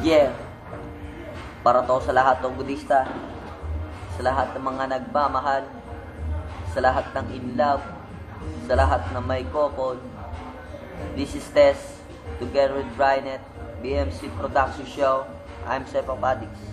Yeah, para to sa lahat ng budista, sa lahat ng mga nagmamahal, sa lahat ng in love, sa lahat ng may kokon. This is Tess, together with Brynet, BMC Production Show. I'm Sep of Addicts.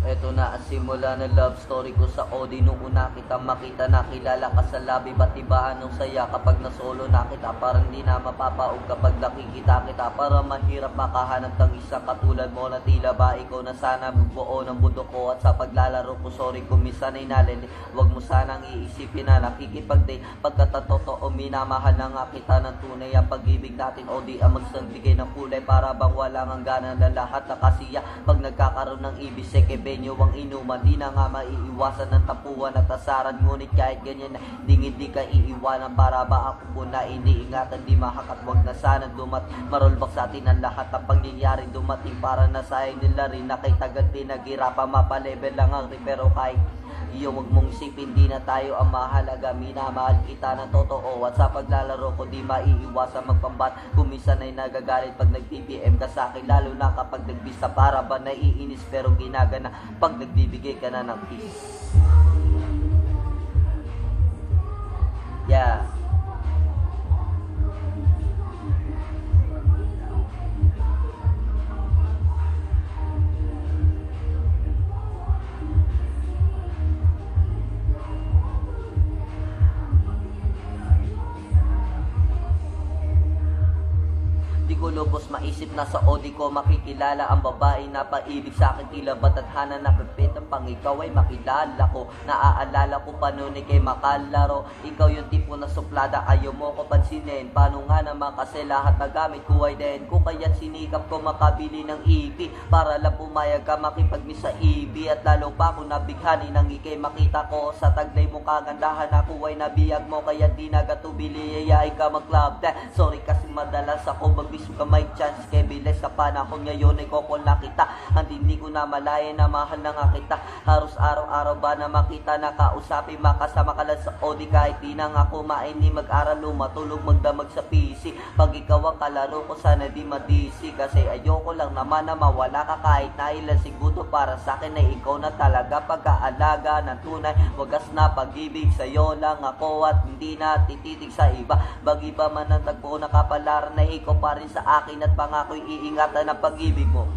Ito na ang simula ng love story ko sa OD. Nung una kita makita, nakilala ka sa labi. Ba't iba anong saya kapag nasolo na kita? Parang di na mapapaog kapag nakikita kita. Para mahirap makahanap ng isang katulad mo na tila ba ikaw na sana buo ng mundo ko. At sa paglalaro ko, sorry kung minsan ay nalili. Huwag mo sanang iisipin na nakikipag-date. Pagkatatotoo, minamahal na nga kita ng tunay. Ang pag-ibig natin OD ang magsangbigay ng kulay. Para bang walang hangganan na lahat na kasiya. Pag nagkakaroon ng ibig, sekebenyo ang inuman, di na nga maiiwasan ng tapuan at asaran. Ngunit kahit ganyan na hindi ka iiwanan. Para ba ako po na iniingatan, di mahakat, wag na sana marulbak sa atin ang lahat ng pangyayari dumating. Para nasayang nila rin na kay tagad pinaghirapan, mapalevel lang ang rin. Pero kahit iyo, wag mong isipin, di na tayo ang mahalaga. Minamahal kita ng totoo at sa paglalaro ko di maiiwasan magpambat. Kuminsan ay nagagalit pag nag-PPM ka sa akin, lalo na kapag nagbisa. Para ba naiinis pero ginagana pag nagbibigay ka na ng peace. Yeah. Di ko lubos maisip na sa OD ko makikilala ang babae na paibig sa akin. Tila ba tadhana na pipitang pang ikaw ay makilala ko. Naaalala ko pa noon kay makalaro. Ikaw yung tipo na suplada, ayaw mo ko pansinin. Paano nga naman kasi lahat na gamit ko ay din ko. Kaya't sinikap ko makabili ng EP para lang pumayag ka makipag-miss sa EB. At lalo pa ako nabighani nang ikay makita ko sa taglay mo kagandahan. Ako ay nabiyag mo kaya di nagatubili ay ka mag-club. Sorry kasi madalas ako biso ka may chance kay bilis sa panahon ngayon ay kokol na kita. Hindi ko na malaya na mahal na nga kita. Halos araw-araw ba na makita na kausapin, makasama ka lang sa OD. Kahit di na nga kumain, di mag-aral, matulog, magdamag sa PC. Pag ikaw ang kalaro ko, sana di madisi. Kasi ayoko lang naman na mawala ka kahit na ilan siguro. Para sa akin ay ikaw na talaga pagkaalaga ng tunay. Wagas na pag-ibig, sa'yo lang ako at hindi na tititig sa iba. Bagi ba man ang tagpo na kapalaran na ikaw pa rin sa akin at pangako'y iingatan ang pag-ibig mo.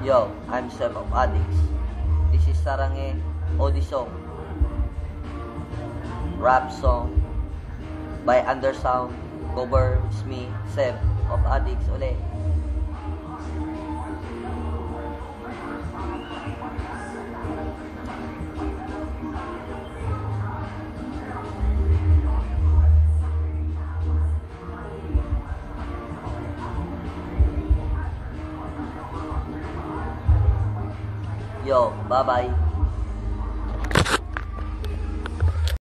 Yo, I'm Sep of Addicts. This is Sarange OD song, rap song by Undersound. Cover is me, Sep of Addicts ulit. Yo, bye-bye.